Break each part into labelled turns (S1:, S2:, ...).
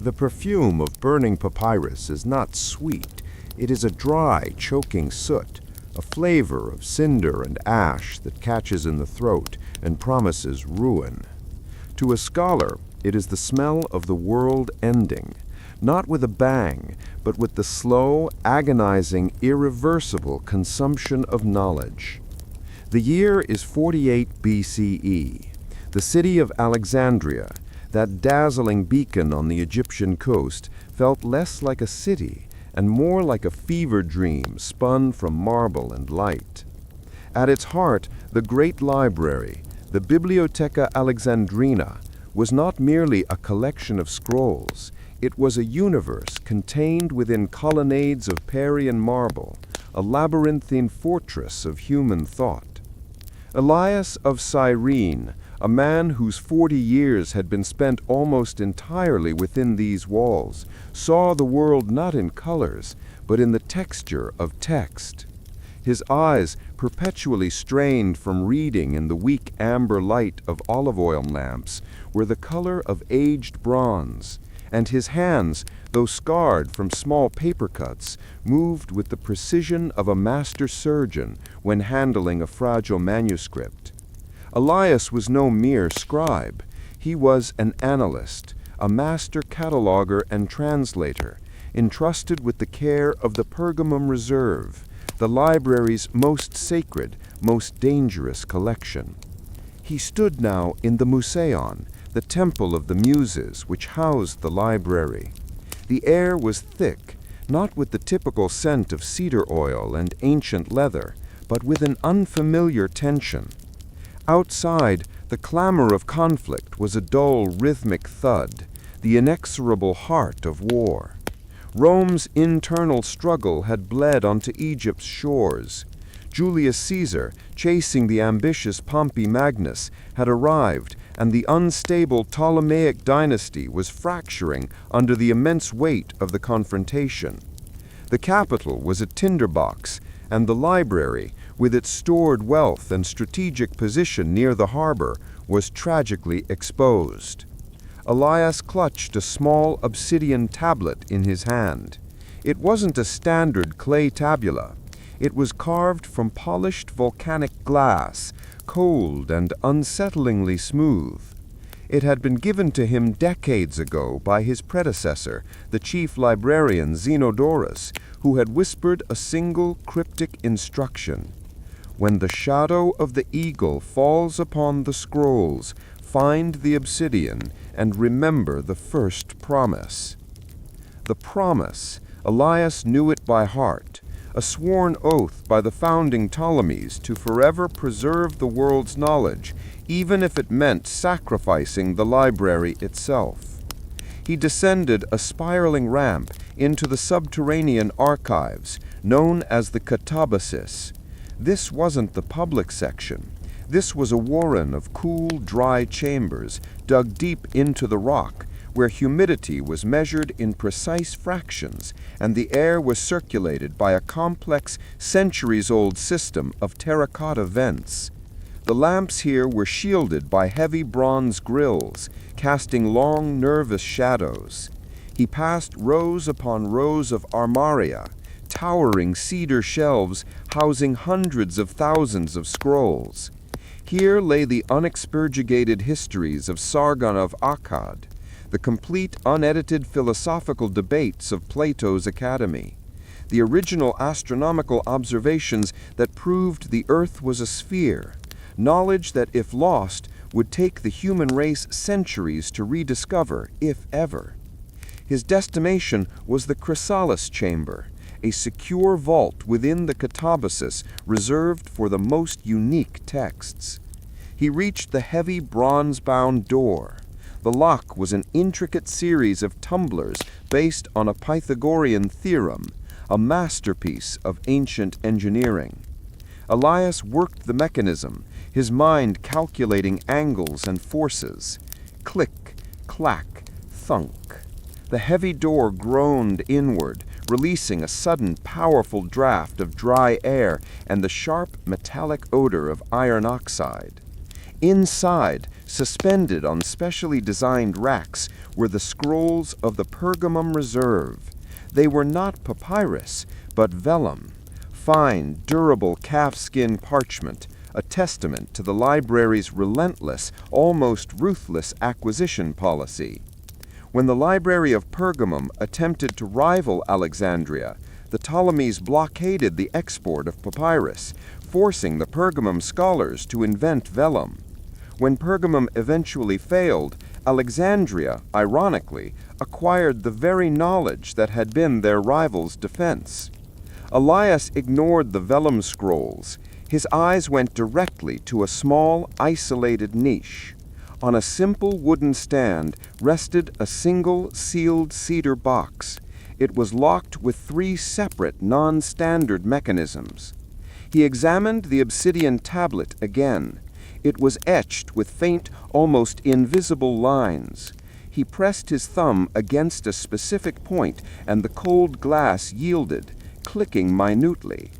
S1: The perfume of burning papyrus is not sweet. It is a dry, choking soot, a flavor of cinder and ash that catches in the throat and promises ruin. To a scholar, it is the smell of the world ending, not with a bang, but with the slow, agonizing, irreversible consumption of knowledge. The year is 48 BCE. The city of Alexandria, that dazzling beacon on the Egyptian coast, felt less like a city and more like a fever dream spun from marble and light. At its heart, the great library, the Bibliotheca Alexandrina, was not merely a collection of scrolls. It was a universe contained within colonnades of Parian marble, a labyrinthine fortress of human thought. Elias of Cyrene, a man whose 40 years had been spent almost entirely within these walls, saw the world not in colors, but in the texture of text. His eyes, perpetually strained from reading in the weak amber light of olive oil lamps, were the color of aged bronze, and his hands, though scarred from small paper cuts, moved with the precision of a master surgeon when handling a fragile manuscript. Elias was no mere scribe. He was an analyst, a master cataloger and translator, entrusted with the care of the Pergamum Reserve, the library's most sacred, most dangerous collection. He stood now in the Museion, the temple of the Muses which housed the library. The air was thick, not with the typical scent of cedar oil and ancient leather, but with an unfamiliar tension. Outside, the clamor of conflict was a dull, rhythmic thud, the inexorable heart of war. Rome's internal struggle had bled onto Egypt's shores. Julius Caesar, chasing the ambitious Pompey Magnus, had arrived, and the unstable Ptolemaic dynasty was fracturing under the immense weight of the confrontation. The capital was a tinderbox, and the library, with its stored wealth and strategic position near the harbor, was tragically exposed. Elias clutched a small obsidian tablet in his hand. It wasn't a standard clay tabula. It was carved from polished volcanic glass, cold and unsettlingly smooth. It had been given to him decades ago by his predecessor, the chief librarian Zenodorus, who had whispered a single cryptic instruction. When the shadow of the eagle falls upon the scrolls, find the obsidian and remember the first promise. The promise, Elias knew it by heart, a sworn oath by the founding Ptolemies to forever preserve the world's knowledge, even if it meant sacrificing the library itself. He descended a spiraling ramp into the subterranean archives, known as the Catabasis. This wasn't the public section. This was a warren of cool, dry chambers dug deep into the rock, where humidity was measured in precise fractions, and the air was circulated by a complex, centuries-old system of terracotta vents. The lamps here were shielded by heavy bronze grills, casting long, nervous shadows. He passed rows upon rows of armaria, towering cedar shelves housing hundreds of thousands of scrolls. Here lay the unexpurgated histories of Sargon of Akkad, the complete unedited philosophical debates of Plato's Academy, the original astronomical observations that proved the Earth was a sphere, knowledge that, if lost, would take the human race centuries to rediscover, if ever. His destination was the chrysalis chamber, a secure vault within the Catabasis reserved for the most unique texts. He reached the heavy bronze-bound door. The lock was an intricate series of tumblers based on a Pythagorean theorem, a masterpiece of ancient engineering. Elias worked the mechanism, his mind calculating angles and forces. Click, clack, thunk. The heavy door groaned inward, releasing a sudden powerful draft of dry air and the sharp metallic odor of iron oxide. Inside, Suspended on specially designed racks were the scrolls of the Pergamum Reserve. They were not papyrus, but vellum, fine, durable calfskin parchment, a testament to the library's relentless, almost ruthless acquisition policy. When the Library of Pergamum attempted to rival Alexandria, the Ptolemies blockaded the export of papyrus, forcing the Pergamum scholars to invent vellum. When Pergamum eventually failed, Alexandria, ironically, acquired the very knowledge that had been their rival's defense. Elias ignored the vellum scrolls. His eyes went directly to a small, isolated niche. On a simple wooden stand rested a single sealed cedar box. It was locked with 3 separate, non-standard mechanisms. He examined the obsidian tablet again. It was etched with faint, almost invisible lines. He pressed his thumb against a specific point, and the cold glass yielded, clicking minutely.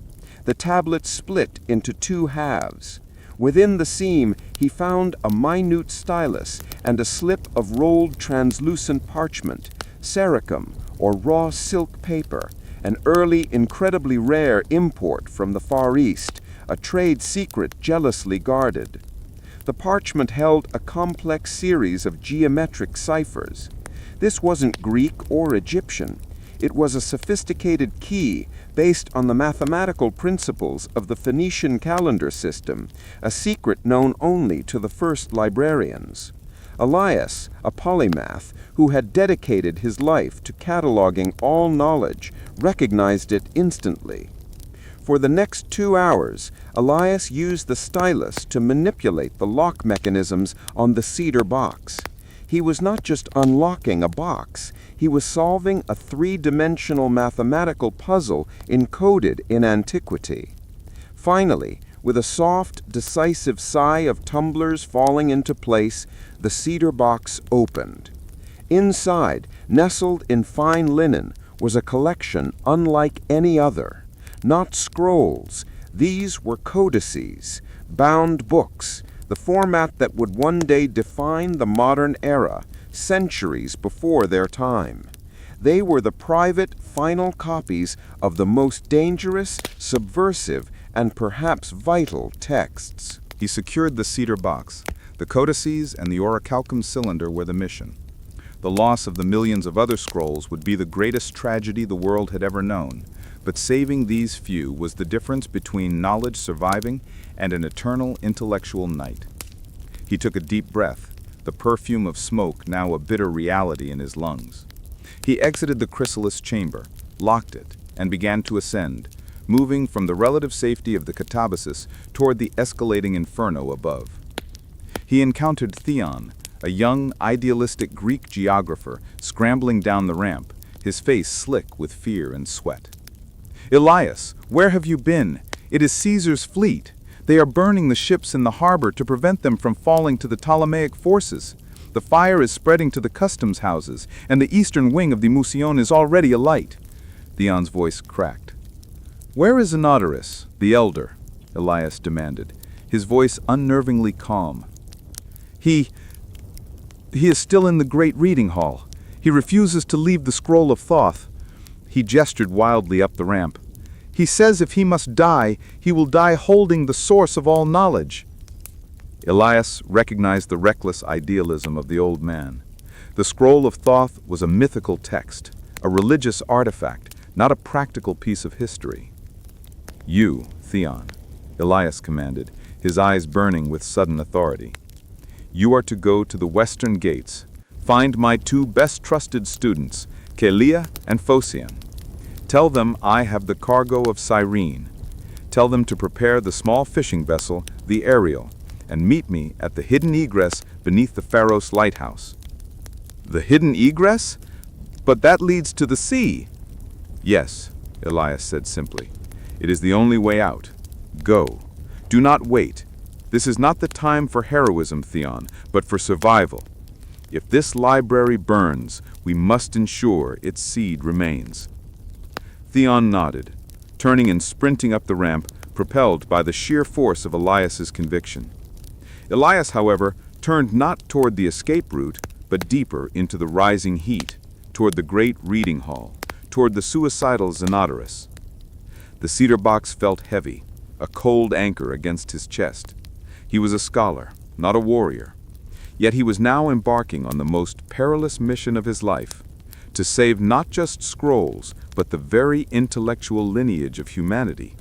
S1: The tablet split into 2 halves. Within the seam, he found a minute stylus and a slip of rolled translucent parchment, sericum, or raw silk paper, an early, incredibly rare import from the Far East, a trade secret jealously guarded. The parchment held a complex series of geometric ciphers. This wasn't Greek or Egyptian. It was a sophisticated key based on the mathematical principles of the Phoenician calendar system, a secret known only to the first librarians. Elias, a polymath who had dedicated his life to cataloging all knowledge, recognized it instantly. For the next 2 hours, Elias used the stylus to manipulate the lock mechanisms on the cedar box. He was not just unlocking a box, he was solving a 3-dimensional mathematical puzzle encoded in antiquity. Finally, with a soft, decisive sigh of tumblers falling into place, the cedar box opened. Inside, nestled in fine linen, was a collection unlike any other. Not scrolls, these were codices, bound books, the format that would one day define the modern era, centuries before their time. They were the private, final copies of the most dangerous, subversive, and perhaps vital texts.
S2: He secured the cedar box. The codices and the orichalcum cylinder were the mission. The loss of the millions of other scrolls would be the greatest tragedy the world had ever known, but saving these few was the difference between knowledge surviving and an eternal intellectual night. He took a deep breath, the perfume of smoke now a bitter reality in his lungs. He exited the chrysalis chamber, locked it, and began to ascend, moving from the relative safety of the catabasis toward the escalating inferno above. He encountered Theon, a young, idealistic Greek geographer, scrambling down the ramp, his face slick with fear and sweat. "Elias, where have you been? It is Caesar's fleet. They are burning the ships in the harbor to prevent them from falling to the Ptolemaic forces. The fire is spreading to the customs houses, and the eastern wing of the Museion is already alight." Theon's voice cracked. "Where is Anodorus, the elder?" Elias demanded, his voice unnervingly calm. He is still in the great reading hall. He refuses to leave the scroll of Thoth." He gestured wildly up the ramp. "He says if he must die, he will die holding the source of all knowledge." Elias recognized the reckless idealism of the old man. The scroll of Thoth was a mythical text, a religious artifact, not a practical piece of history. "You, Theon," Elias commanded, his eyes burning with sudden authority. "You are to go to the western gates. Find my 2 best trusted students, Kelea and Phocion. Tell them I have the cargo of Cyrene. Tell them to prepare the small fishing vessel, the Ariel, and meet me at the hidden egress beneath the Pharos lighthouse." "The hidden egress? But that leads to the sea." "Yes," Elias said simply. "It is the only way out. Go. Do not wait. This is not the time for heroism, Theon, but for survival. If this library burns, we must ensure its seed remains." Theon nodded, turning and sprinting up the ramp, propelled by the sheer force of Elias's conviction. Elias, however, turned not toward the escape route, but deeper into the rising heat, toward the great reading hall, toward the suicidal Zenodorus. The cedar box felt heavy, a cold anchor against his chest. He was a scholar, not a warrior. Yet he was now embarking on the most perilous mission of his life, to save not just scrolls, but the very intellectual lineage of humanity,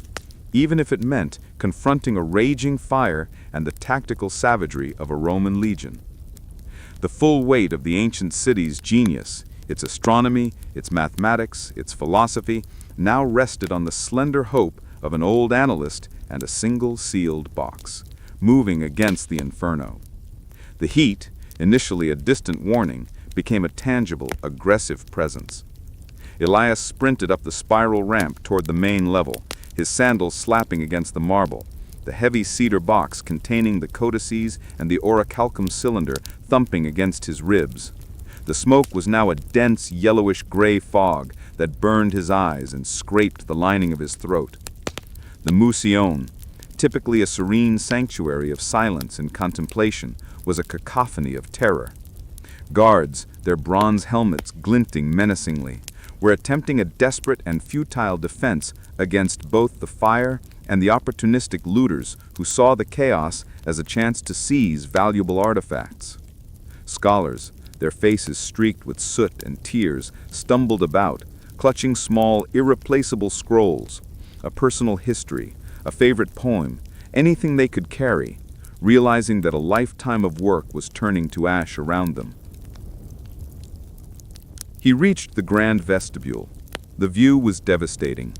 S2: even if it meant confronting a raging fire and the tactical savagery of a Roman legion. The full weight of the ancient city's genius, its astronomy, its mathematics, its philosophy, now rested on the slender hope of an old analyst and a single sealed box, moving against the inferno. The heat, initially a distant warning, became a tangible, aggressive presence. Elias sprinted up the spiral ramp toward the main level, his sandals slapping against the marble, the heavy cedar box containing the codices and the orichalcum cylinder thumping against his ribs. The smoke was now a dense, yellowish-gray fog that burned his eyes and scraped the lining of his throat. The Museon, typically a serene sanctuary of silence and contemplation, was a cacophony of terror. Guards, their bronze helmets glinting menacingly, were attempting a desperate and futile defense against both the fire and the opportunistic looters who saw the chaos as a chance to seize valuable artifacts. Scholars, their faces streaked with soot and tears, stumbled about, clutching small, irreplaceable scrolls, a personal history, a favorite poem, anything they could carry, realizing that a lifetime of work was turning to ash around them. He reached the grand vestibule. The view was devastating.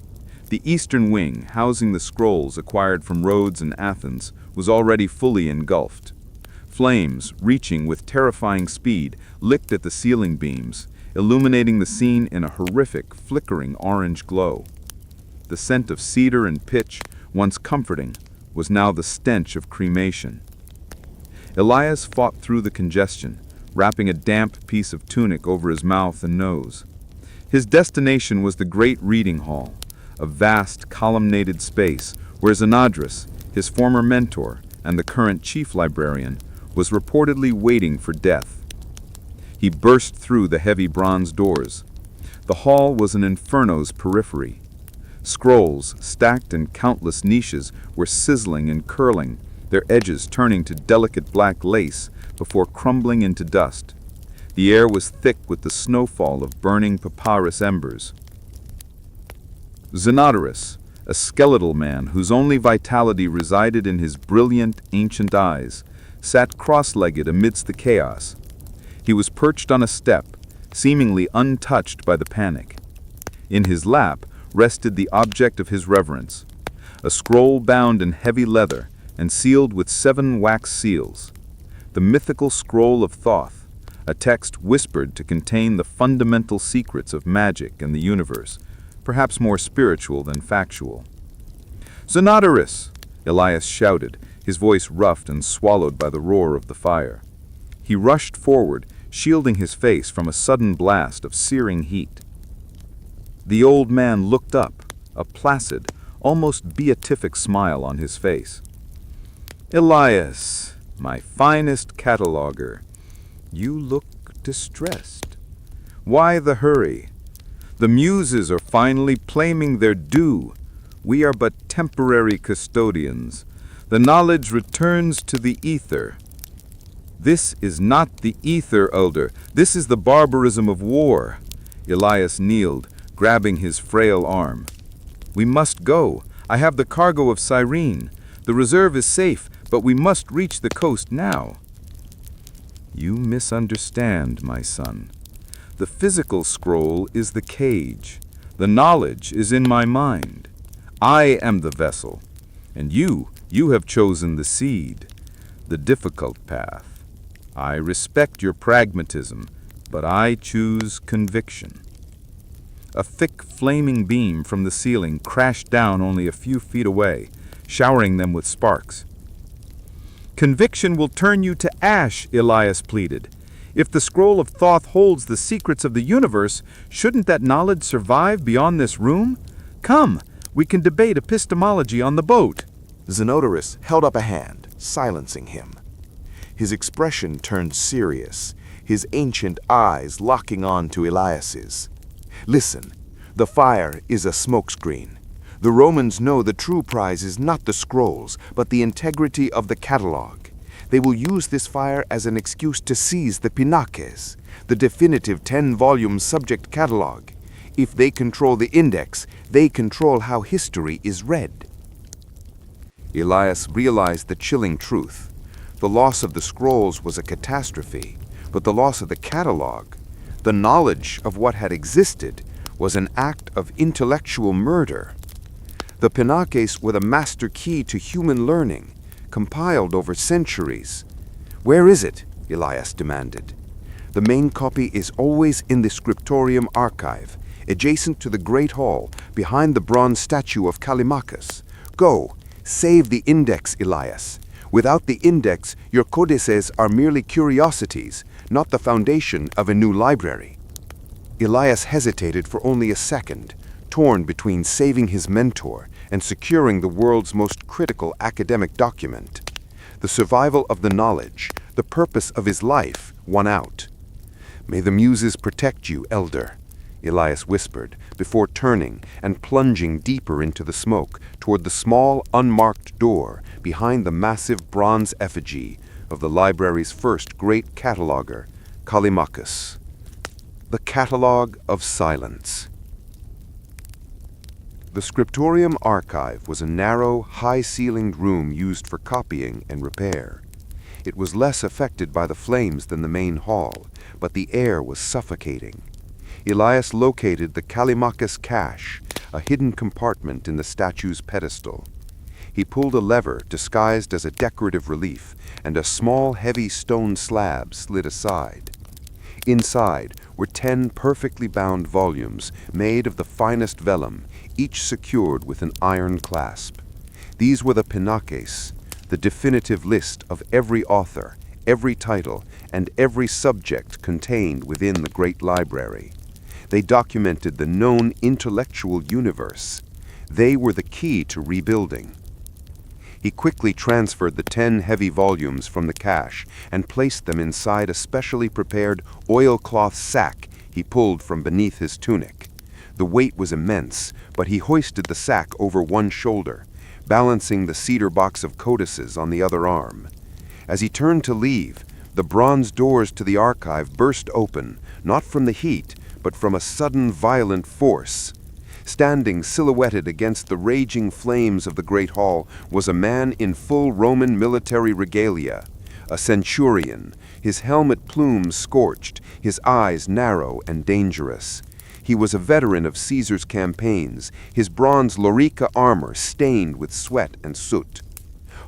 S2: The eastern wing, housing the scrolls acquired from Rhodes and Athens, was already fully engulfed. Flames, reaching with terrifying speed, licked at the ceiling beams, illuminating the scene in a horrific, flickering orange glow. The scent of cedar and pitch, once comforting, was now the stench of cremation. Elias fought through the congestion, wrapping a damp piece of tunic over his mouth and nose. His destination was the great reading hall, a vast columnated space where Zenodorus, his former mentor and the current chief librarian, was reportedly waiting for death. He burst through the heavy bronze doors. The hall was an inferno's periphery. Scrolls, stacked in countless niches, were sizzling and curling, their edges turning to delicate black lace before crumbling into dust. The air was thick with the snowfall of burning papyrus embers. Zenodorus, a skeletal man whose only vitality resided in his brilliant, ancient eyes, sat cross-legged amidst the chaos. He was perched on a step, seemingly untouched by the panic. In his lap rested the object of his reverence, a scroll bound in heavy leather and sealed with 7 wax seals. The mythical scroll of Thoth, a text whispered to contain the fundamental secrets of magic and the universe, perhaps more spiritual than factual. "Zenodorus!" Elias shouted, his voice roughed and swallowed by the roar of the fire. He rushed forward, shielding his face from a sudden blast of searing heat. The old man looked up, a placid, almost beatific smile on his face. "Elias, my finest cataloger, you look distressed. Why the hurry? The muses are finally claiming their due. We are but temporary custodians. The knowledge returns to the ether." "This is not the ether, elder. This is the barbarism of war." Elias kneeled, grabbing his frail arm. "We must go. I have the cargo of Cyrene. The reserve is safe, but we must reach the coast now." "You misunderstand, my son. The physical scroll is the cage. The knowledge is in my mind. I am the vessel, and you have chosen the seed, the difficult path. I respect your pragmatism, but I choose conviction." A thick, flaming beam from the ceiling crashed down only a few feet away, showering them with sparks. "Conviction will turn you to ash," Elias pleaded. "If the scroll of Thoth holds the secrets of the universe, shouldn't that knowledge survive beyond this room? Come, we can debate epistemology on the boat."
S3: Zenodorus held up a hand, silencing him. His expression turned serious, his ancient eyes locking on to Elias's. "Listen, the fire is a smokescreen. The Romans know the true prize is not the scrolls, but the integrity of the catalog. They will use this fire as an excuse to seize the Pinakes, the definitive 10-volume subject catalog. If they control the index, they control how history is read."
S1: Elias realized the chilling truth. The loss of the scrolls was a catastrophe, but the loss of the catalog, the knowledge of what had existed, was an act of intellectual murder. The Pinakes were the master key to human learning, compiled over centuries. "Where is it?" Elias demanded. "The main copy is always in the scriptorium archive, adjacent to the Great Hall, behind the bronze statue of Callimachus. Go, save the index, Elias. Without the index, your codices are merely curiosities, not the foundation of a new library." Elias hesitated for only a second, torn between saving his mentor and securing the world's most critical academic document. The survival of the knowledge, the purpose of his life, won out. "May the muses protect you, elder," Elias whispered, before turning and plunging deeper into the smoke toward the small, unmarked door behind the massive bronze effigy of the library's first great cataloger, Callimachus. The Catalogue of Silence. The scriptorium archive was a narrow, high-ceilinged room used for copying and repair. It was less affected by the flames than the main hall, but the air was suffocating. Elias located the Callimachus cache, a hidden compartment in the statue's pedestal. He pulled a lever disguised as a decorative relief, and a small, heavy stone slab slid aside. Inside were 10 perfectly bound volumes made of the finest vellum, each secured with an iron clasp. These were the Pinakes, the definitive list of every author, every title, and every subject contained within the great library. They documented the known intellectual universe. They were the key to rebuilding. He quickly transferred the 10 heavy volumes from the cache and placed them inside a specially prepared oilcloth sack he pulled from beneath his tunic. The weight was immense, but he hoisted the sack over one shoulder, balancing the cedar box of codices on the other arm. As he turned to leave, the bronze doors to the archive burst open, not from the heat, but from a sudden violent force. Standing silhouetted against the raging flames of the great hall was a man in full Roman military regalia, a centurion, his helmet plumes scorched, his eyes narrow and dangerous. He was a veteran of Caesar's campaigns, his bronze lorica armor stained with sweat and soot.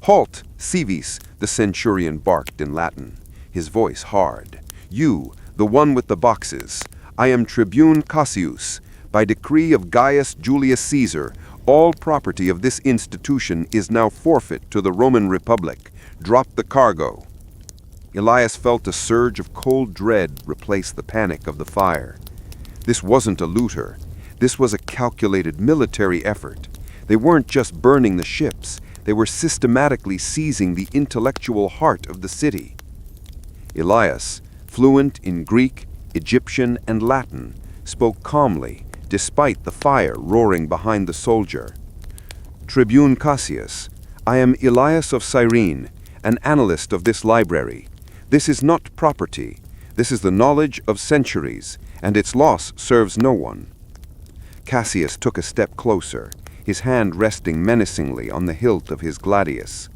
S1: "Halt, civis," the centurion barked in Latin, his voice hard. "You, the one with the boxes. I am Tribune Cassius. By decree of Gaius Julius Caesar, all property of this institution is now forfeit to the Roman Republic. Drop the cargo." Elias felt a surge of cold dread replace the panic of the fire. This wasn't a looter. This was a calculated military effort. They weren't just burning the ships. They were systematically seizing the intellectual heart of the city. Elias, fluent in Greek, Egyptian, and Latin, spoke calmly, despite the fire roaring behind the soldier. "Tribune Cassius, I am Elias of Cyrene, an analyst of this library. This is not property. This is the knowledge of centuries, and its loss serves no one." Cassius took a step closer, his hand resting menacingly on the hilt of his gladius.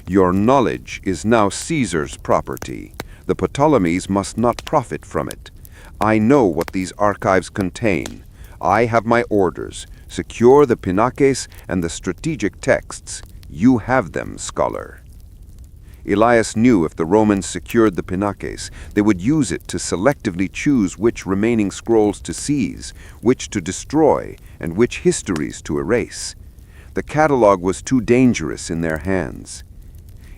S1: "Your knowledge is now Caesar's property. The Ptolemies must not profit from it. I know what these archives contain. I have my orders. Secure the Pinakes and the strategic texts. You have them, scholar." Elias knew if the Romans secured the Pinakes, they would use it to selectively choose which remaining scrolls to seize, which to destroy, and which histories to erase. The catalog was too dangerous in their hands.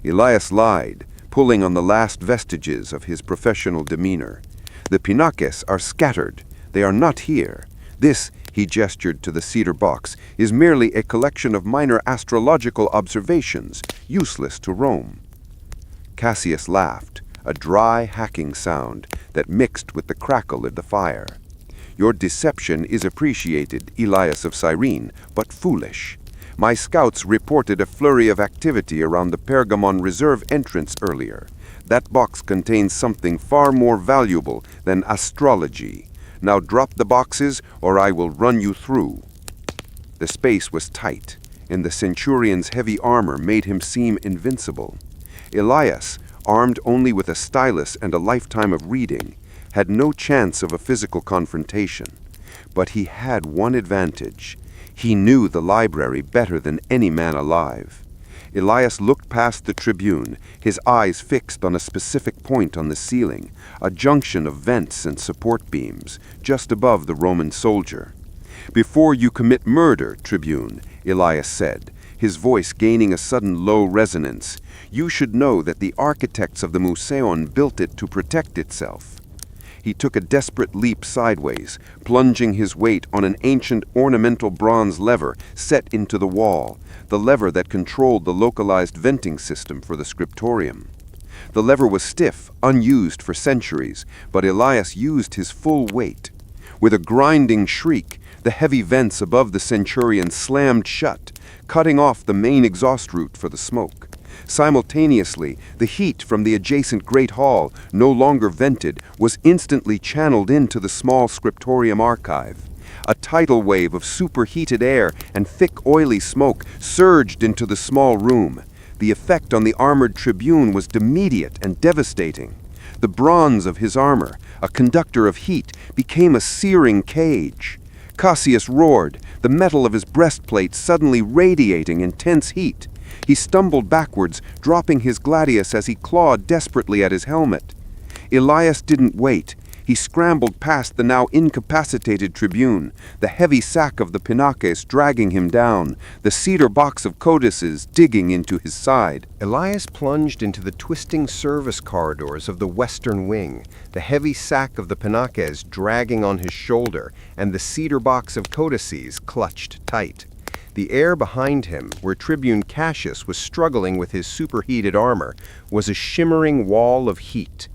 S1: Elias lied, pulling on the last vestiges of his professional demeanor. "The Pinakes are scattered. They are not here. This," he gestured to the cedar box, "is merely a collection of minor astrological observations, useless to Rome." Cassius laughed, a dry, hacking sound that mixed with the crackle of the fire. "Your deception is appreciated, Elias of Cyrene, but foolish. My scouts reported a flurry of activity around the Pergamon reserve entrance earlier. That box contains something far more valuable than astrology. Now drop the boxes, or I will run you through." The space was tight, and the centurion's heavy armor made him seem invincible. Elias, armed only with a stylus and a lifetime of reading, had no chance of a physical confrontation. But he had one advantage. He knew the library better than any man alive. Elias looked past the tribune, his eyes fixed on a specific point on the ceiling, a junction of vents and support beams, just above the Roman soldier. "Before you commit murder, Tribune," Elias said, his voice gaining a sudden low resonance, "you should know that the architects of the Museion built it to protect itself." He took a desperate leap sideways, plunging his weight on an ancient ornamental bronze lever set into the wall, the lever that controlled the localized venting system for the scriptorium. The lever was stiff, unused for centuries, but Elias used his full weight. With a grinding shriek, the heavy vents above the centurion slammed shut, cutting off the main exhaust route for the smoke. Simultaneously, the heat from the adjacent Great Hall, no longer vented, was instantly channeled into the small scriptorium archive. A tidal wave of superheated air and thick, oily smoke surged into the small room. The effect on the armored tribune was immediate and devastating. The bronze of his armor, a conductor of heat, became a searing cage. Cassius roared, the metal of his breastplate suddenly radiating intense heat. He stumbled backwards, dropping his gladius as he clawed desperately at his helmet. Elias didn't wait. He scrambled past the now incapacitated tribune, the heavy sack of the pinaques dragging him down, the cedar box of codices digging into his side. Elias plunged into the twisting service corridors of the western wing, the heavy sack of the pinaques dragging on his shoulder, and the cedar box of codices clutched tight. The air behind him, where Tribune Cassius was struggling with his superheated armor, was a shimmering wall of heat.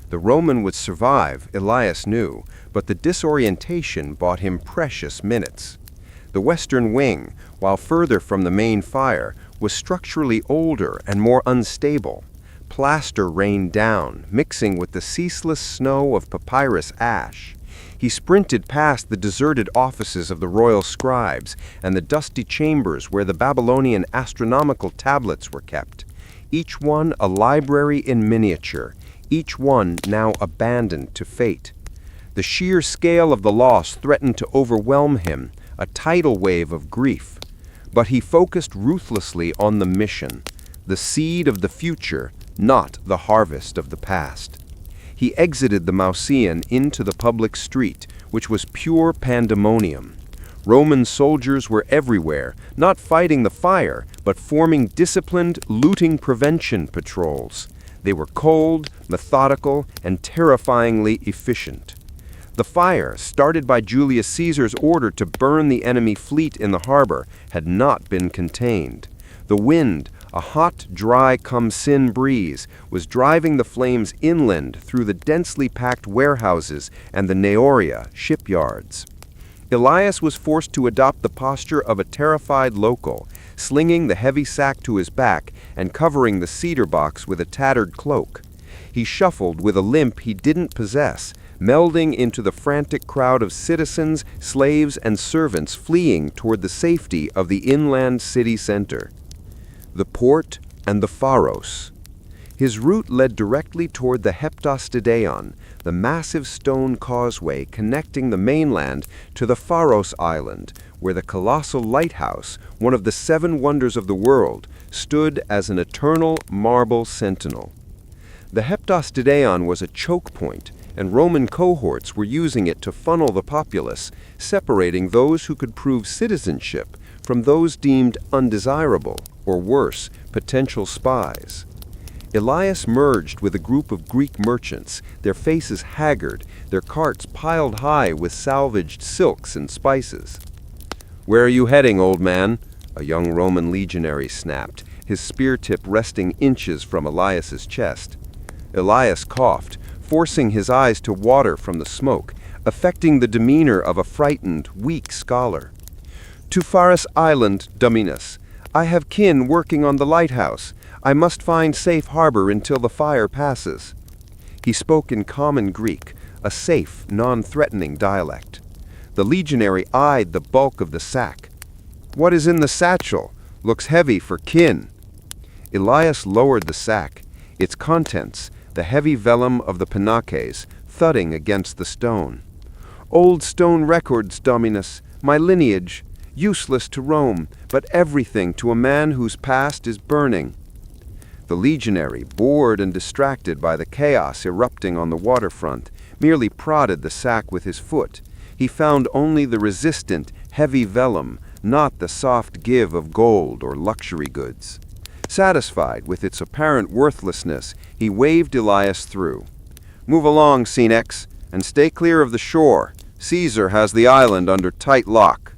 S1: The Roman would survive, Elias knew, but the disorientation bought him precious minutes. The western wing, while further from the main fire, was structurally older and more unstable. Plaster rained down, mixing with the ceaseless snow of papyrus ash. He sprinted past the deserted offices of the royal scribes and the dusty chambers where the Babylonian astronomical tablets were kept, each one a library in miniature, each one now abandoned to fate. The sheer scale of the loss threatened to overwhelm him, a tidal wave of grief. But he focused ruthlessly on the mission, the seed of the future, not the harvest of the past. He exited the Museion into the public street, which was pure pandemonium. Roman soldiers were everywhere, not fighting the fire, but forming disciplined looting prevention patrols. They were cold, methodical, and terrifyingly efficient. The fire, started by Julius Caesar's order to burn the enemy fleet in the harbor, had not been contained. The wind, a hot, dry come-sin breeze, was driving the flames inland through the densely packed warehouses and the Neoria shipyards. Elias was forced to adopt the posture of a terrified local, slinging the heavy sack to his back and covering the cedar box with a tattered cloak. He shuffled with a limp he didn't possess, melding into the frantic crowd of citizens, slaves, and servants fleeing toward the safety of the inland city center. The port and the pharos. His route led directly toward the Heptastideion, the massive stone causeway connecting the mainland to the Pharos Island, where the colossal lighthouse, one of the 7 wonders of the world, stood as an eternal marble sentinel. The Heptastideion was a choke point, and Roman cohorts were using it to funnel the populace, separating those who could prove citizenship from those deemed undesirable, or worse, potential spies. Elias merged with a group of Greek merchants, their faces haggard, their carts piled high with salvaged silks and spices. "Where are you heading, old man?" a young Roman legionary snapped, his spear tip resting inches from Elias's chest. Elias coughed, forcing his eyes to water from the smoke, affecting the demeanor of a frightened, weak scholar. "To Faris Island, Dominus. I have kin working on the lighthouse. I must find safe harbor until the fire passes." He spoke in common Greek, a safe, non-threatening dialect. The legionary eyed the bulk of the sack. "What is in the satchel? Looks heavy for kin." Elias lowered the sack, its contents, the heavy vellum of the Penakes, thudding against the stone. "Old stone records, Dominus, my lineage, useless to Rome, but everything to a man whose past is burning." The legionary, bored and distracted by the chaos erupting on the waterfront, merely prodded the sack with his foot. He found only the resistant, heavy vellum, not the soft give of gold or luxury goods. Satisfied with its apparent worthlessness, he waved Elias through. "Move along, Senex, and stay clear of the shore. Caesar has the island under tight lock."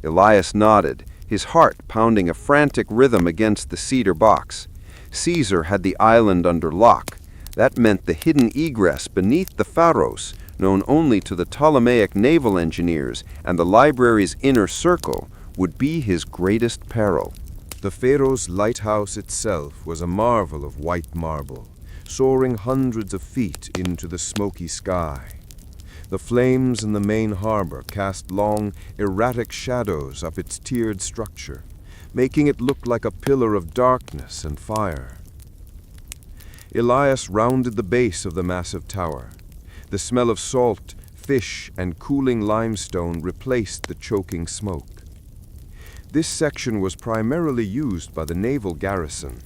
S1: Elias nodded, his heart pounding a frantic rhythm against the cedar box. Caesar had the island under lock. That meant the hidden egress beneath the Pharos, known only to the Ptolemaic naval engineers and the library's inner circle, would be his greatest peril.
S4: The Pharos lighthouse itself was a marvel of white marble, soaring hundreds of feet into the smoky sky. The flames in the main harbor cast long, erratic shadows up its tiered structure, making it look like a pillar of darkness and fire. Elias rounded the base of the massive tower. The smell of salt, fish, and cooling limestone replaced the choking smoke. This section was primarily used by the naval garrison.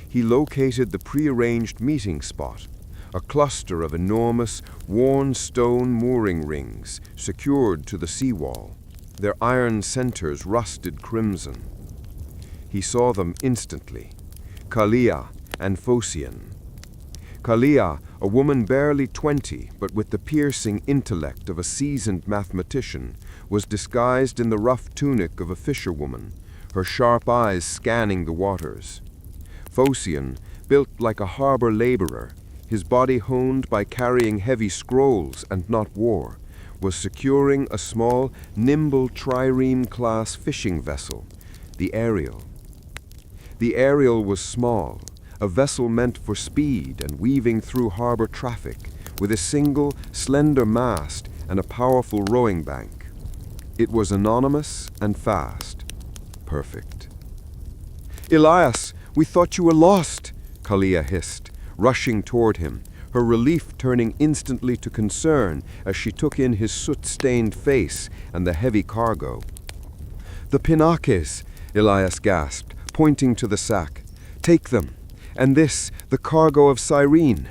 S4: He located the prearranged meeting spot, a cluster of enormous, worn stone mooring rings secured to the seawall, their iron centers rusted crimson. He saw them instantly, Kalia and Phocion. Kalia, a woman barely 20, but with the piercing intellect of a seasoned mathematician, was disguised in the rough tunic of a fisherwoman, her sharp eyes scanning the waters. Phocion, built like a harbor laborer, his body honed by carrying heavy scrolls and not war, was securing a small, nimble trireme-class fishing vessel, the Ariel. The Ariel was small, a vessel meant for speed and weaving through harbor traffic, with a single, slender mast and a powerful rowing bank. It was anonymous and fast. Perfect. "Elias, we thought you were lost," Kalia hissed, rushing toward him, her relief turning instantly to concern as she took in his soot-stained face and the heavy cargo. "The Penakes," Elias gasped, pointing to the sack. "Take them. And this, the cargo of Cyrene."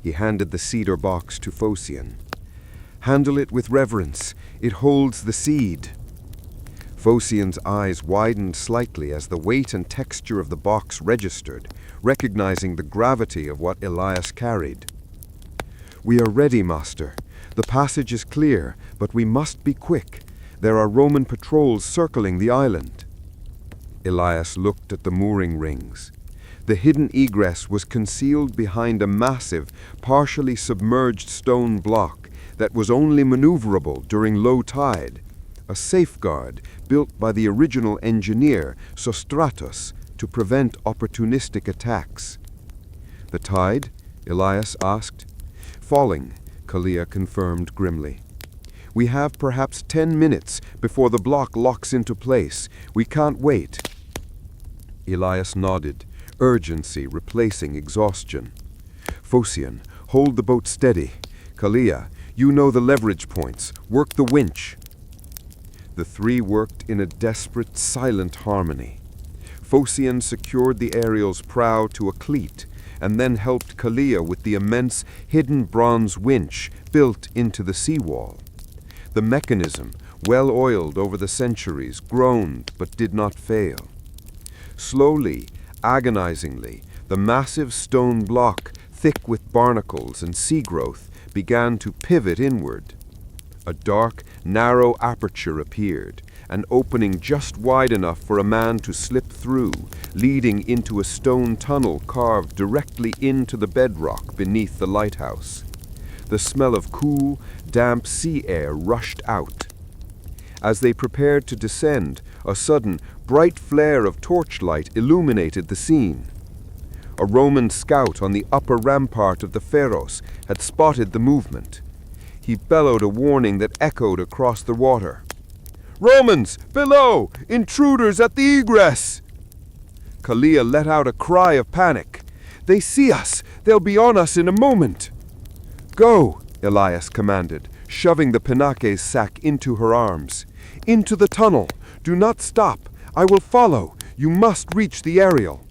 S4: He handed the cedar box to Phocion. "Handle it with reverence. It holds the seed." Phocion's eyes widened slightly as the weight and texture of the box registered, recognizing the gravity of what Elias carried. "We are ready, Master. The passage is clear, but we must be quick. There are Roman patrols circling the island." Elias looked at the mooring rings. The hidden egress was concealed behind a massive, partially submerged stone block that was only maneuverable during low tide, a safeguard built by the original engineer, Sostratus, to prevent opportunistic attacks. "The tide?" Elias asked. "Falling," Kalia confirmed grimly. "We have perhaps 10 minutes before the block locks into place. We can't wait." Elias nodded, urgency replacing exhaustion. "Phocion, hold the boat steady. Kalia, you know the leverage points. Work the winch." The three worked in a desperate, silent harmony. Phocion secured the Ariel's prow to a cleat, and then helped Kalia with the immense, hidden bronze winch built into the seawall. The mechanism, well oiled over the centuries, groaned but did not fail. Slowly, agonizingly, the massive stone block, thick with barnacles and sea growth, began to pivot inward. A dark, narrow aperture appeared, an opening just wide enough for a man to slip through, leading into a stone tunnel carved directly into the bedrock beneath the lighthouse. The smell of cool, damp sea air rushed out. As they prepared to descend, a sudden, bright flare of torchlight illuminated the scene. A Roman scout on the upper rampart of the Pharos had spotted the movement. He bellowed a warning that echoed across the water. "Romans, below! Intruders at the egress!" Kalia let out a cry of panic. "They see us! They'll be on us in a moment!" "Go!" Elias commanded, shoving the Penake's sack into her arms. "Into the tunnel! Do not stop! I will follow! You must reach the aerial!"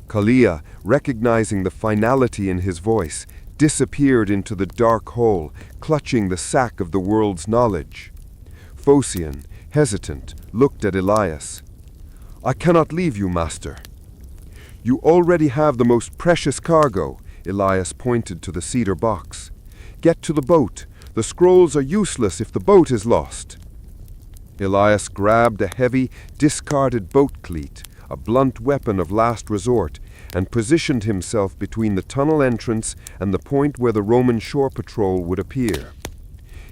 S4: Kalia, recognizing the finality in his voice, disappeared into the dark hole, clutching the sack of the world's knowledge. Phocion, hesitant, looked at Elias. "I cannot leave you, master." "You already have the most precious cargo," Elias pointed to the cedar box. "Get to the boat. The scrolls are useless if the boat is lost." Elias grabbed a heavy, discarded boat cleat, a blunt weapon of last resort, and positioned himself between the tunnel entrance and the point where the Roman shore patrol would appear.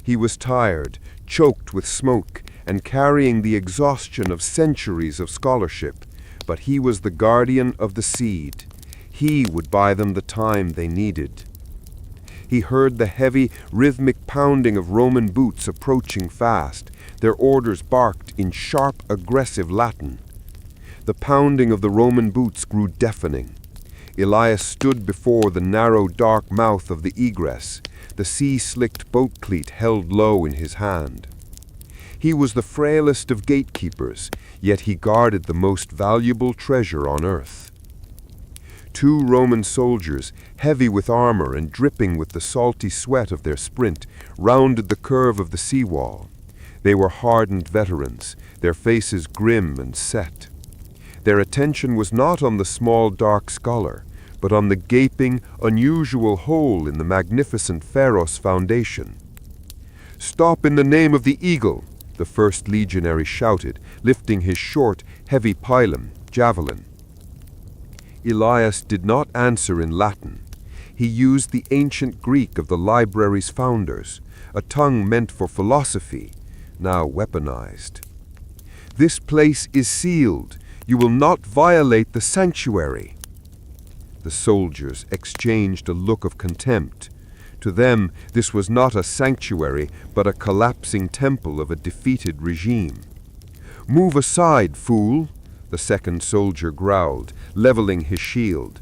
S4: He was tired, choked with smoke, and carrying the exhaustion of centuries of scholarship, but he was the guardian of the seed. He would buy them the time they needed. He heard the heavy, rhythmic pounding of Roman boots approaching fast, their orders barked in sharp, aggressive Latin. The pounding of the Roman boots grew deafening. Elias stood before the narrow, dark mouth of the egress, the sea-slicked boat cleat held low in his hand. He was the frailest of gatekeepers, yet he guarded the most valuable treasure on earth. 2 Roman soldiers, heavy with armor and dripping with the salty sweat of their sprint, rounded the curve of the seawall. They were hardened veterans, their faces grim and set. Their attention was not on the small dark scholar, but on the gaping, unusual hole in the magnificent Pharos foundation. "Stop in the name of the eagle!" the first legionary shouted, lifting his short, heavy pilum, javelin. Elias did not answer in Latin. He used the ancient Greek of the library's founders, a tongue meant for philosophy, now weaponized. "This place is sealed. You will not violate the sanctuary." The soldiers exchanged a look of contempt. To them, this was not a sanctuary, but a collapsing temple of a defeated regime. "Move aside, fool," the second soldier growled, leveling his shield.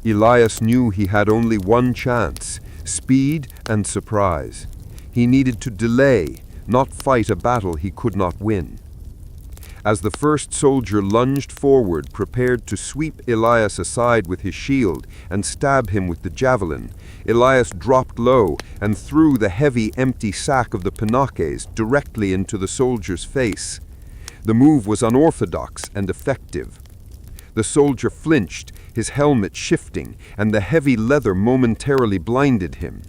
S4: Elias knew he had only one chance, speed and surprise. He needed to delay, not fight a battle he could not win. As the first soldier lunged forward, prepared to sweep Elias aside with his shield and stab him with the javelin, Elias dropped low and threw the heavy, empty sack of the Penakes directly into the soldier's face. The move was unorthodox and effective. The soldier flinched, his helmet shifting, and the heavy leather momentarily blinded him.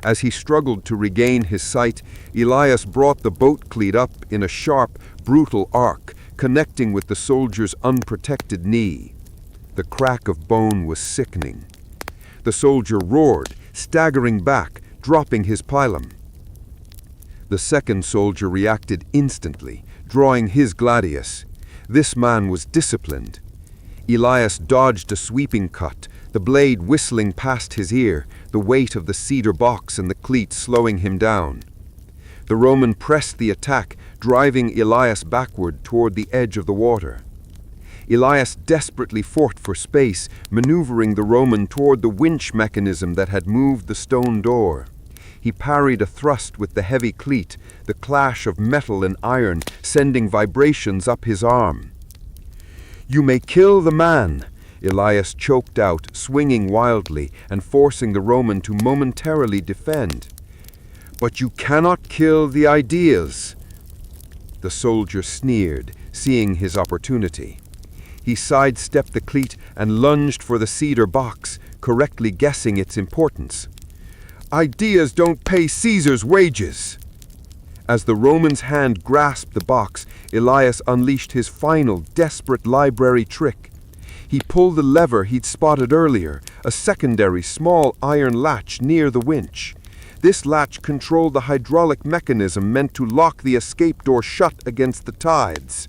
S4: As he struggled to regain his sight, Elias brought the boat cleat up in a sharp, brutal arc, connecting with the soldier's unprotected knee. The crack of bone was sickening. The soldier roared, staggering back, dropping his pilum. The second soldier reacted instantly, drawing his gladius. This man was disciplined. Elias dodged a sweeping cut, the blade whistling past his ear, the weight of the cedar box and the cleat slowing him down. The Roman pressed the attack, driving Elias backward toward the edge of the water. Elias desperately fought for space, maneuvering the Roman toward the winch mechanism that had moved the stone door. He parried a thrust with the heavy cleat, the clash of metal and iron sending vibrations up his arm. "You may kill the man," Elias choked out, swinging wildly and forcing the Roman to momentarily defend. "But you cannot kill the ideas." The soldier sneered, seeing his opportunity. He sidestepped the cleat and lunged for the cedar box, correctly guessing its importance. "Ideas don't pay Caesar's wages." As the Roman's hand grasped the box, Elias unleashed his final, desperate library trick. He pulled the lever he'd spotted earlier, a secondary small iron latch near the winch. This latch controlled the hydraulic mechanism meant to lock the escape door shut against the tides.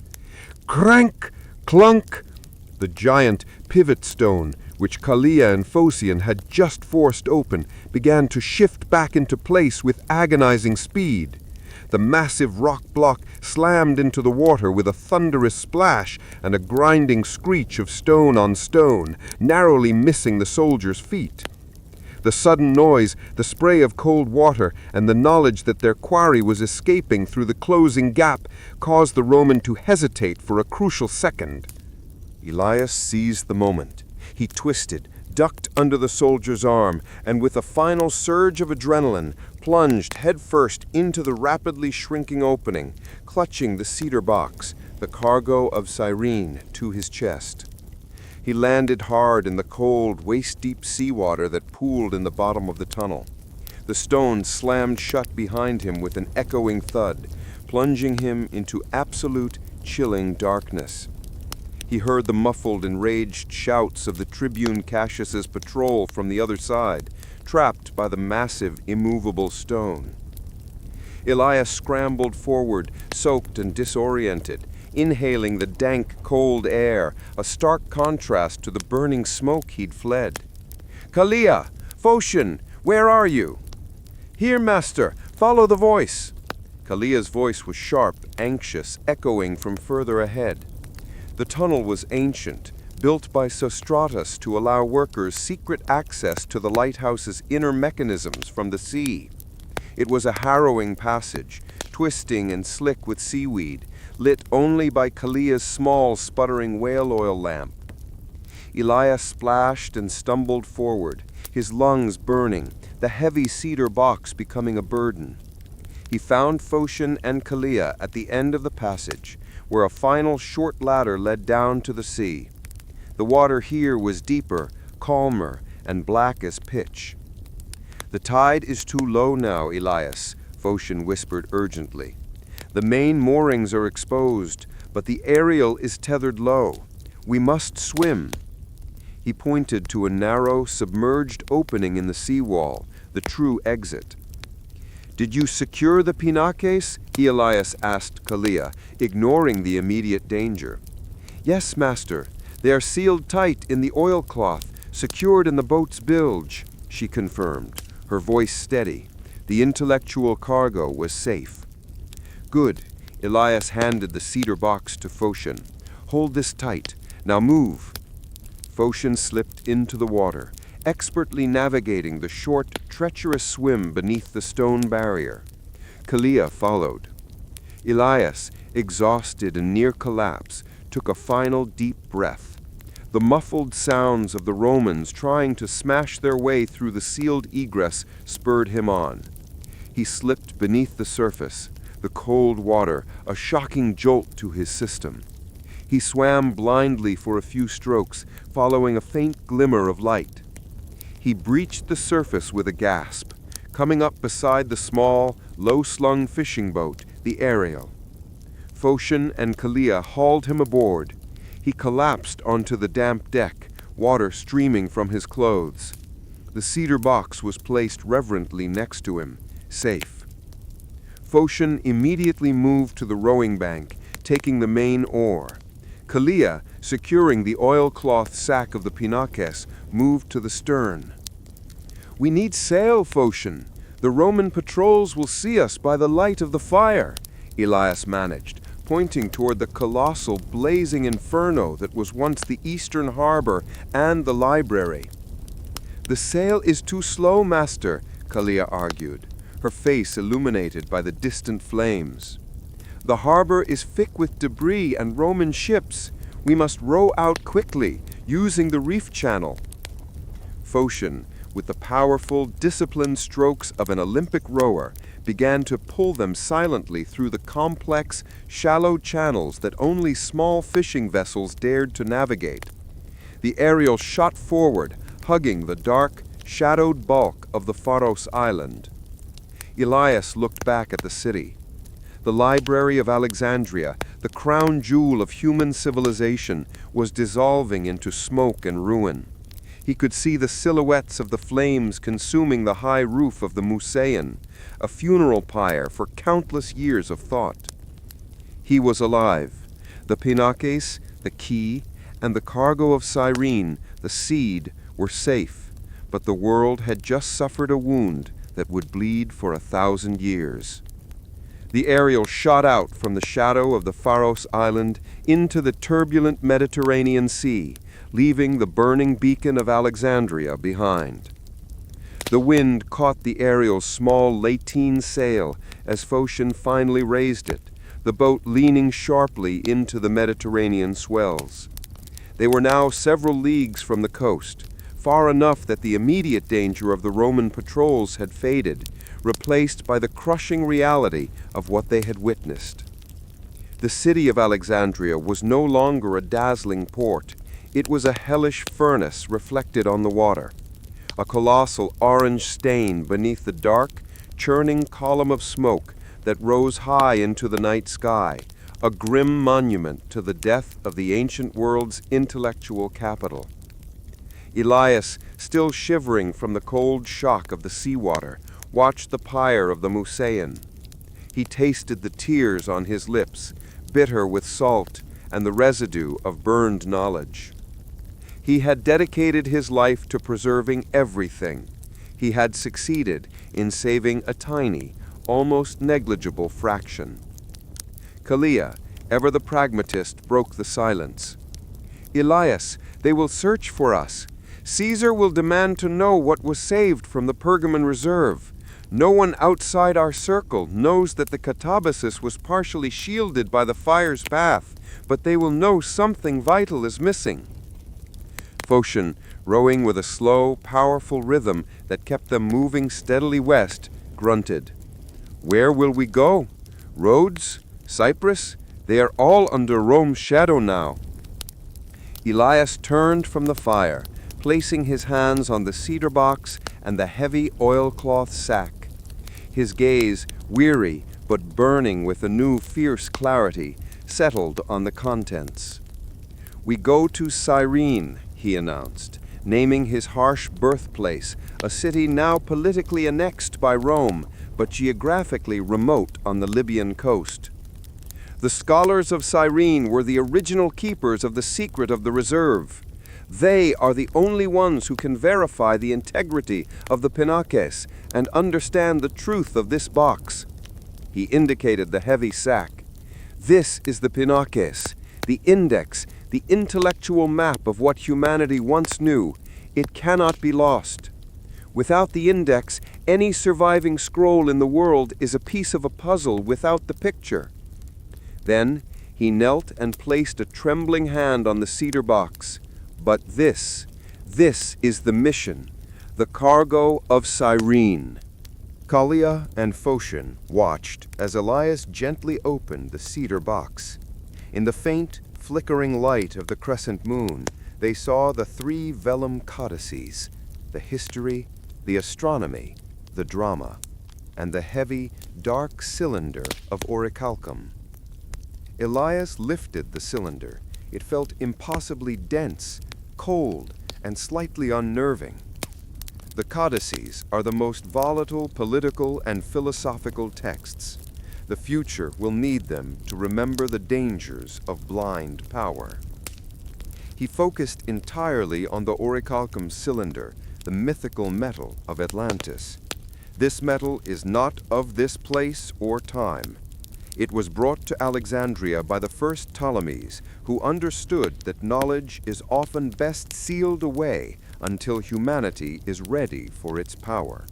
S4: Crank! Clunk! The giant pivot stone, which Kalia and Phocion had just forced open, began to shift back into place with agonizing speed. The massive rock block slammed into the water with a thunderous splash and a grinding screech of stone on stone, narrowly missing the soldiers' feet. The sudden noise, the spray of cold water, and the knowledge that their quarry was escaping through the closing gap caused the Roman to hesitate for a crucial second. Elias seized the moment. He twisted, ducked under the soldier's arm, and with a final surge of adrenaline, plunged headfirst into the rapidly shrinking opening, clutching the cedar box, the cargo of Cyrene, to his chest. He landed hard in the cold, waist-deep seawater that pooled in the bottom of the tunnel. The stone slammed shut behind him with an echoing thud, plunging him into absolute, chilling darkness. He heard the muffled, enraged shouts of the Tribune Cassius's patrol from the other side, trapped by the massive, immovable stone. Elias scrambled forward, soaked and disoriented, inhaling the dank, cold air, a stark contrast to the burning smoke he'd fled. "Kalia! Phocion! Where are you?" "Here, master! Follow the voice!" Kalia's voice was sharp, anxious, echoing from further ahead. The tunnel was ancient, built by Sostratus to allow workers secret access to the lighthouse's inner mechanisms from the sea. It was a harrowing passage, twisting and slick with seaweed, lit only by Kalia's small, sputtering whale oil lamp. Elias splashed and stumbled forward, his lungs burning, the heavy cedar box becoming a burden. He found Phocion and Kalia at the end of the passage, where a final short ladder led down to the sea. The water here was deeper, calmer, and black as pitch. "The tide is too low now, Elias," Phocion whispered urgently. "The main moorings are exposed, but the aerial is tethered low. We must swim." He pointed to a narrow, submerged opening in the seawall, the true exit. "Did you secure the pinaques?" Elias asked Kalia, ignoring the immediate danger. "Yes, master. They are sealed tight in the oilcloth, secured in the boat's bilge," she confirmed, her voice steady. The intellectual cargo was safe. "Good." Elias handed the cedar box to Phocion. "Hold this tight. Now move." Phocion slipped into the water, expertly navigating the short, treacherous swim beneath the stone barrier. Kalia followed. Elias, exhausted and near collapse, took a final deep breath. The muffled sounds of the Romans trying to smash their way through the sealed egress spurred him on. He slipped beneath the surface, the cold water, a shocking jolt to his system. He swam blindly for a few strokes, following a faint glimmer of light. He breached the surface with a gasp, coming up beside the small, low-slung fishing boat, the Ariel. Phocion and Kalia hauled him aboard. He collapsed onto the damp deck, water streaming from his clothes. The cedar box was placed reverently next to him, safe. Phocion immediately moved to the rowing bank, taking the main oar. Kalia, securing the oilcloth sack of the pinaques, moved to the stern. "We need sail, Phocion. The Roman patrols will see us by the light of the fire," Elias managed, pointing toward the colossal, blazing inferno that was once the eastern harbor and the library. "The sail is too slow, master," Kalia argued, her face illuminated by the distant flames. "The harbor is thick with debris and Roman ships. We must row out quickly, using the reef channel." Phocion, with the powerful, disciplined strokes of an Olympic rower, began to pull them silently through the complex, shallow channels that only small fishing vessels dared to navigate. The Ariel shot forward, hugging the dark, shadowed bulk of the Pharos island. Elias looked back at the city. The library of Alexandria, the crown jewel of human civilization, was dissolving into smoke and ruin. He could see the silhouettes of the flames consuming the high roof of the Museum, a funeral pyre for countless years of thought. He was alive. The pinakes, the key, and the cargo of Cyrene, the seed, were safe, but the world had just suffered a wound that would bleed for 1,000 years. The aerial shot out from the shadow of the Pharos island into the turbulent Mediterranean Sea, leaving the burning beacon of Alexandria behind. The wind caught the aerial's small lateen sail as Phocion finally raised it, the boat leaning sharply into the Mediterranean swells. They were now several leagues from the coast, far enough that the immediate danger of the Roman patrols had faded, replaced by the crushing reality of what they had witnessed. The city of Alexandria was no longer a dazzling port. It was a hellish furnace reflected on the water, a colossal orange stain beneath the dark, churning column of smoke that rose high into the night sky, a grim monument to the death of the ancient world's intellectual capital. Elias, still shivering from the cold shock of the seawater, watched the pyre of the Museum. He tasted the tears on his lips, bitter with salt and the residue of burned knowledge. He had dedicated his life to preserving everything. He had succeeded in saving a tiny, almost negligible fraction. Kalia, ever the pragmatist, broke the silence. Elias, they will search for us. Caesar will demand to know what was saved from the Pergamon reserve. No one outside our circle knows that the catabasis was partially shielded by the fire's path, but they will know something vital is missing. Phocion, rowing with a slow, powerful rhythm that kept them moving steadily west, grunted. Where will we go? Rhodes? Cyprus? They are all under Rome's shadow now. Elias turned from the fire, placing his hands on the cedar box and the heavy oilcloth sack. His gaze, weary but burning with a new fierce clarity, settled on the contents. We go to Cyrene, he announced, naming his harsh birthplace, a city now politically annexed by Rome, but geographically remote on the Libyan coast. The scholars of Cyrene were the original keepers of the secret of the reserve. They are the only ones who can verify the integrity of the pinakes and understand the truth of this box. He indicated the heavy sack. This is the pinakes, the index, the intellectual map of what humanity once knew. It cannot be lost. Without the index, any surviving scroll in the world is a piece of a puzzle without the picture. Then he knelt and placed a trembling hand on the cedar box. But this is the mission, the cargo of Cyrene. Kalia and Phocion watched as Elias gently opened the cedar box. In the faint, flickering light of the crescent moon, they saw the 3 vellum codices, the history, the astronomy, the drama, and the heavy, dark cylinder of orichalcum. Elias lifted the cylinder. It felt impossibly dense, cold, and slightly unnerving. The codices are the most volatile political and philosophical texts. The future will need them to remember the dangers of blind power. He focused entirely on the orichalcum cylinder, the mythical metal of Atlantis. This metal is not of this place or time. It was brought to Alexandria by the first Ptolemies, who understood that knowledge is often best sealed away until humanity is ready for its power.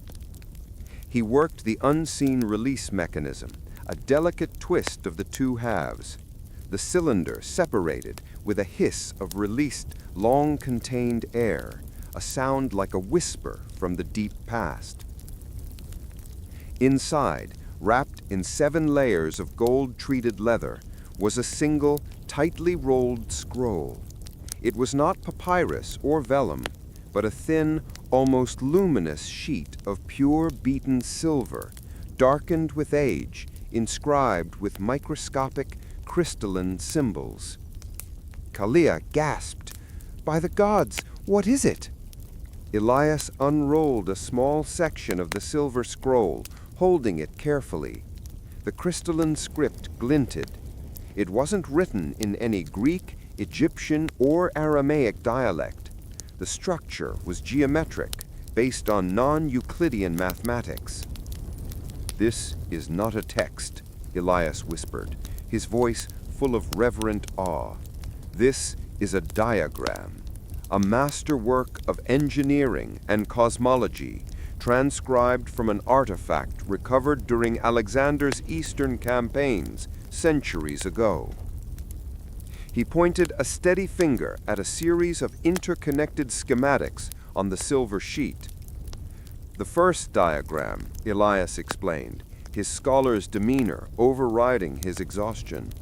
S4: He worked the unseen release mechanism, a delicate twist of the 2 halves. The cylinder separated with a hiss of released, long-contained air, a sound like a whisper from the deep past. Inside, wrapped in 7 layers of gold-treated leather, was a single, tightly rolled scroll. It was not papyrus or vellum, but a thin, almost luminous sheet of pure beaten silver, darkened with age,
S1: inscribed with microscopic crystalline symbols. Kalia gasped, "By the gods, what is it?" Elias unrolled a small section of the silver scroll, holding it carefully. The crystalline script glinted. It wasn't written in any Greek, Egyptian, or Aramaic dialect. The structure was geometric, based on non-Euclidean mathematics. "This is not a text," Elias whispered, his voice full of reverent awe. "This is a diagram, a masterwork of engineering and cosmology, transcribed from an artifact recovered during Alexander's eastern campaigns centuries ago." He pointed a steady finger at a series of interconnected schematics on the silver sheet. "The first diagram," Elias explained, his scholar's demeanor overriding his exhaustion.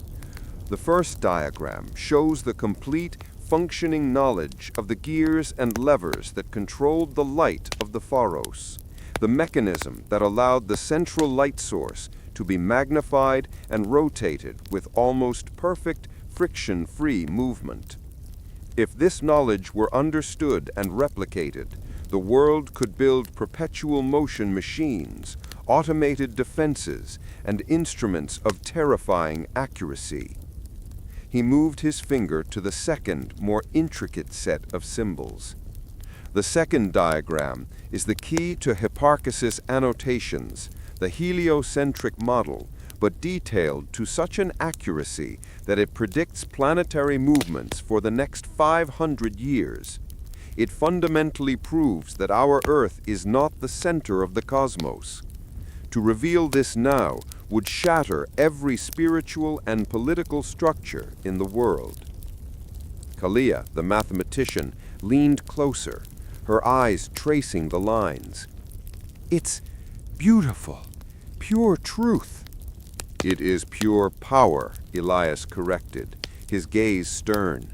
S1: "The first diagram shows the complete functioning knowledge of the gears and levers that controlled the light of the pharos, the mechanism that allowed the central light source to be magnified and rotated with almost perfect friction-free movement. If this knowledge were understood and replicated, the world could build perpetual motion machines, automated defenses, and instruments of terrifying accuracy." He moved his finger to the second, more intricate set of symbols. "The second diagram is the key to Hipparchus's annotations, the heliocentric model, but detailed to such an accuracy that it predicts planetary movements for the next 500 years. It fundamentally proves that our Earth is not the center of the cosmos. To reveal this now would shatter every spiritual and political structure in the world." Kalia, the mathematician, leaned closer, her eyes tracing the lines. "It's beautiful, pure truth." "It is pure power," Elias corrected, his gaze stern.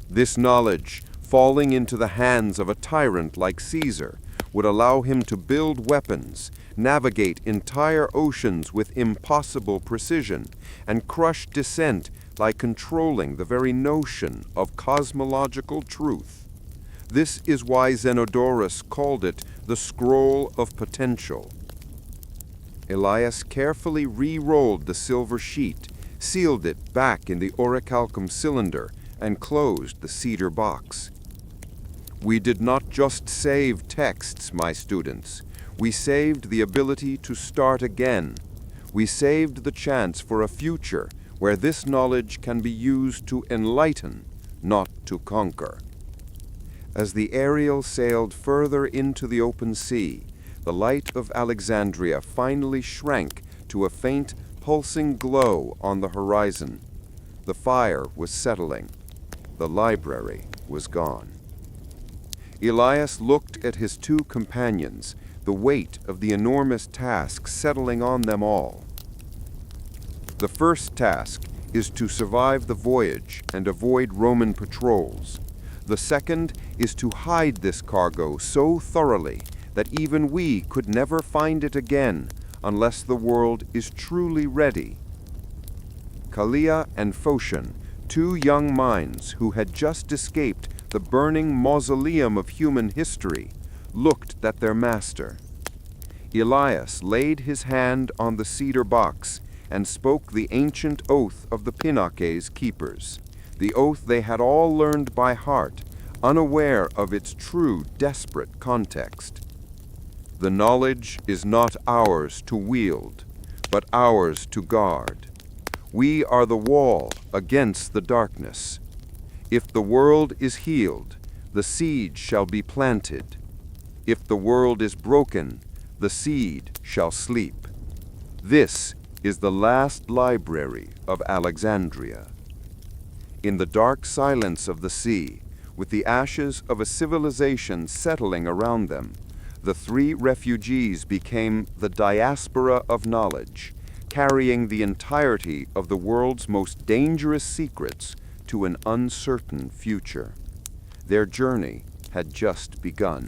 S1: "This knowledge, falling into the hands of a tyrant like Caesar, would allow him to build weapons, navigate entire oceans with impossible precision, and crush dissent by controlling the very notion of cosmological truth. This is why Zenodorus called it the scroll of potential." Elias carefully re-rolled the silver sheet, sealed it back in the orichalcum cylinder, and closed the cedar box. "We did not just save texts, my students. We saved the ability to start again. We saved the chance for a future where this knowledge can be used to enlighten, not to conquer." As the Ariel sailed further into the open sea, the light of Alexandria finally shrank to a faint, pulsing glow on the horizon. The fire was settling. The library was gone. Elias looked at his two companions, the weight of the enormous task settling on them all. "The first task is to survive the voyage and avoid Roman patrols. The second is to hide this cargo so thoroughly that even we could never find it again unless the world is truly ready." Kalia and Phocion, two young minds who had just escaped the burning mausoleum of human history, looked at their master. Elias laid his hand on the cedar box and spoke the ancient oath of the Pinake's keepers, the oath they had all learned by heart, unaware of its true, desperate context. "The knowledge is not ours to wield, but ours to guard. We are the wall against the darkness. If the world is healed, the seed shall be planted. If the world is broken, the seed shall sleep. This is the last library of Alexandria." In the dark silence of the sea, with the ashes of a civilization settling around them, the three refugees became the diaspora of knowledge, carrying the entirety of the world's most dangerous secrets to an uncertain future. Their journey had just begun.